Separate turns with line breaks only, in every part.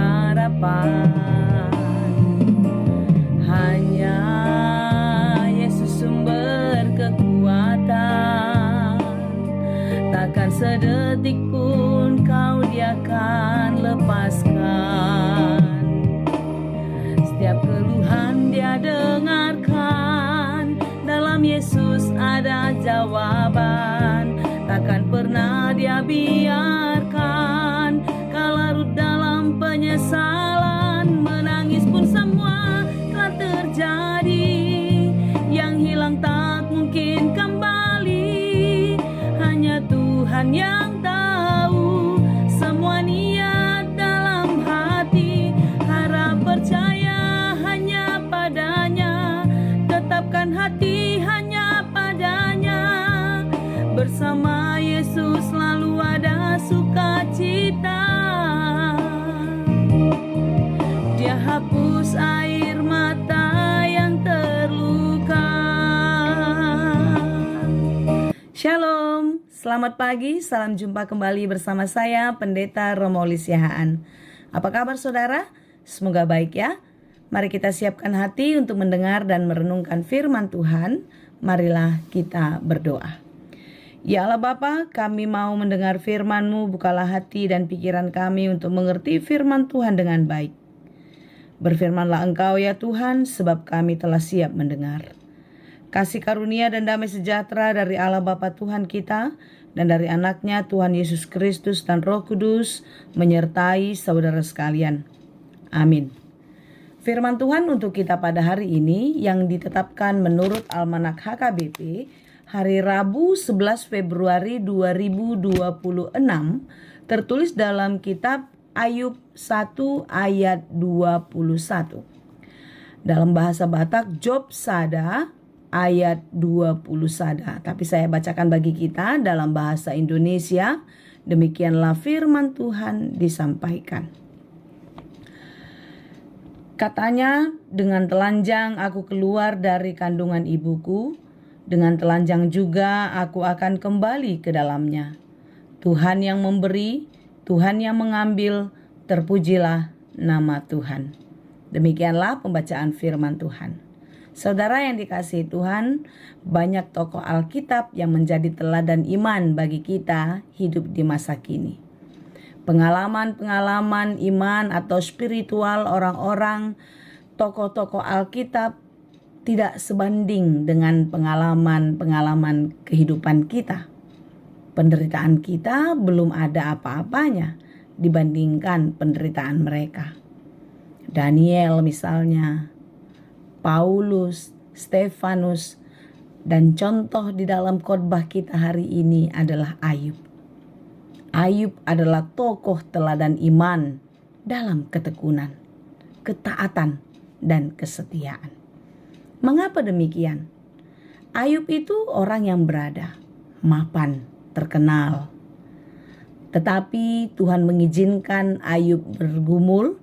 harapan. Hanya Yesus sumber kekuatan. Takkan sedetik pun kau Dia akan lepaskan. Setiap keluhan Dia dengarkan. Dalam Yesus ada jawaban. Takkan pernah Dia biarkan kau larut dalam penyesalan. Menangis pun semua telah terjadi. Yang hilang tak mungkin kembali. Hanya Tuhan yang tahu semua niat dalam hati. Harap percaya hanya padanya. Tetapkan hati hanya padanya. Bersama Yesus selalu ada sukacita. Dia hapus air mata yang terluka. Shalom, selamat pagi, salam jumpa kembali bersama saya Pendeta Romauli Siahaan. Apa kabar saudara? Semoga baik ya. Mari kita siapkan hati untuk mendengar dan merenungkan firman Tuhan. Marilah kita berdoa. Ya Allah Bapa, kami mau mendengar firman-Mu, bukalah hati dan pikiran kami untuk mengerti firman Tuhan dengan baik. Berfirmanlah Engkau ya Tuhan, sebab kami telah siap mendengar. Kasih karunia dan damai sejahtera dari Allah Bapa Tuhan kita, dan dari anaknya Tuhan Yesus Kristus dan Roh Kudus, menyertai saudara sekalian. Amin. Firman Tuhan untuk kita pada hari ini yang ditetapkan menurut Almanak HKBP, hari Rabu 11 Februari 2026, tertulis dalam kitab Ayub 1 ayat 21. Dalam bahasa Batak, Job Sada ayat 20 Sada. Tapi saya bacakan bagi kita dalam bahasa Indonesia. Demikianlah firman Tuhan disampaikan. Katanya, dengan telanjang aku keluar dari kandungan ibuku. Dengan telanjang juga aku akan kembali ke dalamnya. Tuhan yang memberi, Tuhan yang mengambil, terpujilah nama Tuhan. Demikianlah pembacaan firman Tuhan. Saudara yang dikasihi Tuhan, banyak tokoh Alkitab yang menjadi teladan iman bagi kita hidup di masa kini. Pengalaman-pengalaman iman atau spiritual orang-orang tokoh-tokoh Alkitab tidak sebanding dengan pengalaman-pengalaman kehidupan kita. Penderitaan kita belum ada apa-apanya dibandingkan penderitaan mereka. Daniel misalnya, Paulus, Stefanus, dan contoh di dalam khotbah kita hari ini adalah Ayub. Ayub adalah tokoh teladan iman dalam ketekunan, ketaatan, dan kesetiaan. Mengapa demikian? Ayub itu orang yang berada, mapan, terkenal. Tetapi Tuhan mengizinkan Ayub bergumul.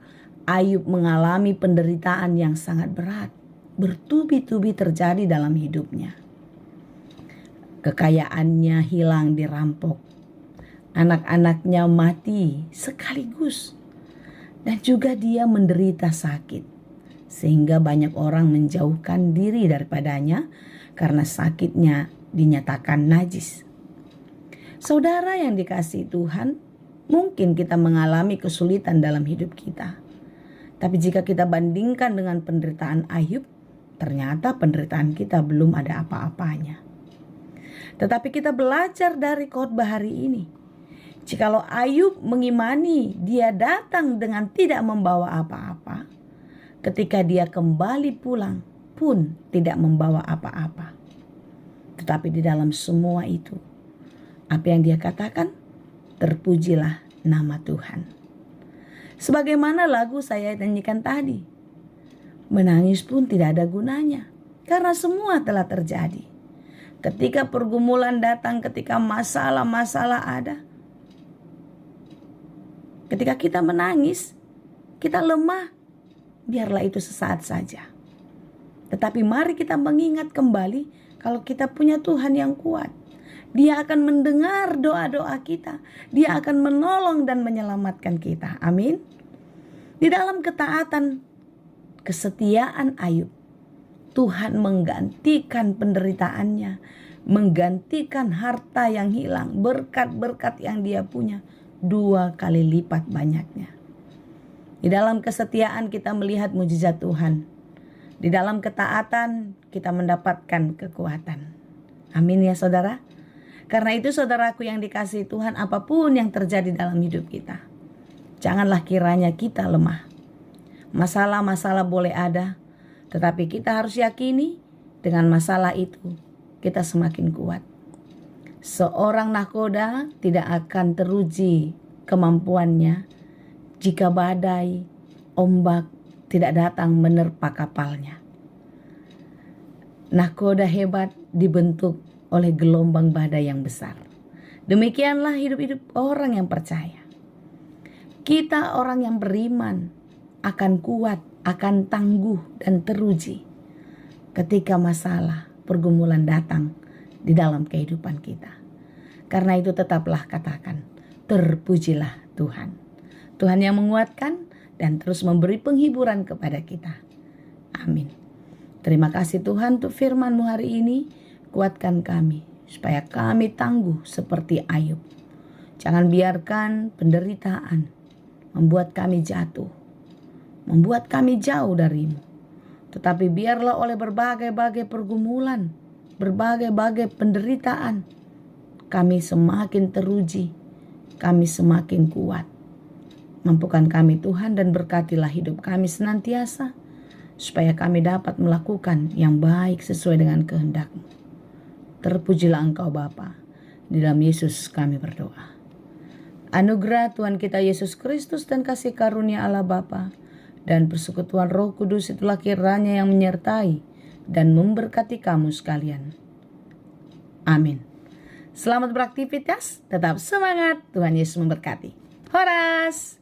Ayub mengalami penderitaan yang sangat berat. Bertubi-tubi terjadi dalam hidupnya. Kekayaannya hilang dirampok. Anak-anaknya mati sekaligus. Dan juga dia menderita sakit. Sehingga banyak orang menjauhkan diri daripadanya karena sakitnya dinyatakan najis. Saudara yang dikasihi Tuhan, mungkin kita mengalami kesulitan dalam hidup kita. Tapi jika kita bandingkan dengan penderitaan Ayub, ternyata penderitaan kita belum ada apa-apanya. Tetapi kita belajar dari khotbah hari ini. Jikalau Ayub mengimani dia datang dengan tidak membawa apa-apa, ketika dia kembali pulang pun tidak membawa apa-apa. Tetapi di dalam semua itu, apa yang dia katakan? Terpujilah nama Tuhan. Sebagaimana lagu saya nyanyikan tadi. Menangis pun tidak ada gunanya. Karena semua telah terjadi. Ketika pergumulan datang, ketika masalah-masalah ada. Ketika kita menangis, kita lemah. Biarlah itu sesaat saja. Tetapi mari kita mengingat kembali kalau kita punya Tuhan yang kuat. Dia akan mendengar doa-doa kita. Dia akan menolong dan menyelamatkan kita. Amin. Di dalam ketaatan, kesetiaan Ayub, Tuhan menggantikan penderitaannya, menggantikan harta yang hilang, berkat-berkat yang dia punya 2 kali lipat banyaknya. Di dalam kesetiaan kita melihat mujizat Tuhan. Di dalam ketaatan kita mendapatkan kekuatan. Amin ya saudara. Karena itu saudaraku yang dikasihi Tuhan, apapun yang terjadi dalam hidup kita, janganlah kiranya kita lemah. Masalah-masalah boleh ada, tetapi kita harus yakini dengan masalah itu kita semakin kuat. Seorang nahkoda tidak akan teruji kemampuannya jika badai, ombak tidak datang menerpa kapalnya. Nahkoda hebat dibentuk oleh gelombang badai yang besar. Demikianlah hidup-hidup orang yang percaya. Kita orang yang beriman akan kuat, akan tangguh dan teruji ketika masalah, pergumulan datang di dalam kehidupan kita. Karena itu tetaplah katakan, terpujilah Tuhan. Tuhan yang menguatkan dan terus memberi penghiburan kepada kita. Amin. Terima kasih Tuhan untuk firman-Mu hari ini. Kuatkan kami supaya kami tangguh seperti Ayub. Jangan biarkan penderitaan membuat kami jatuh, membuat kami jauh dari-Mu. Tetapi biarlah oleh berbagai-bagai pergumulan, berbagai-bagai penderitaan, kami semakin teruji, kami semakin kuat. Mampukan kami Tuhan dan berkatilah hidup kami senantiasa, supaya kami dapat melakukan yang baik sesuai dengan kehendak-Mu. Terpujilah Engkau Bapa. Di dalam Yesus kami berdoa. Anugerah Tuhan kita Yesus Kristus dan kasih karunia Allah Bapa dan persekutuan Roh Kudus itulah kiranya yang menyertai dan memberkati kamu sekalian. Amin. Selamat beraktivitas, tetap semangat, Tuhan Yesus memberkati. Horas!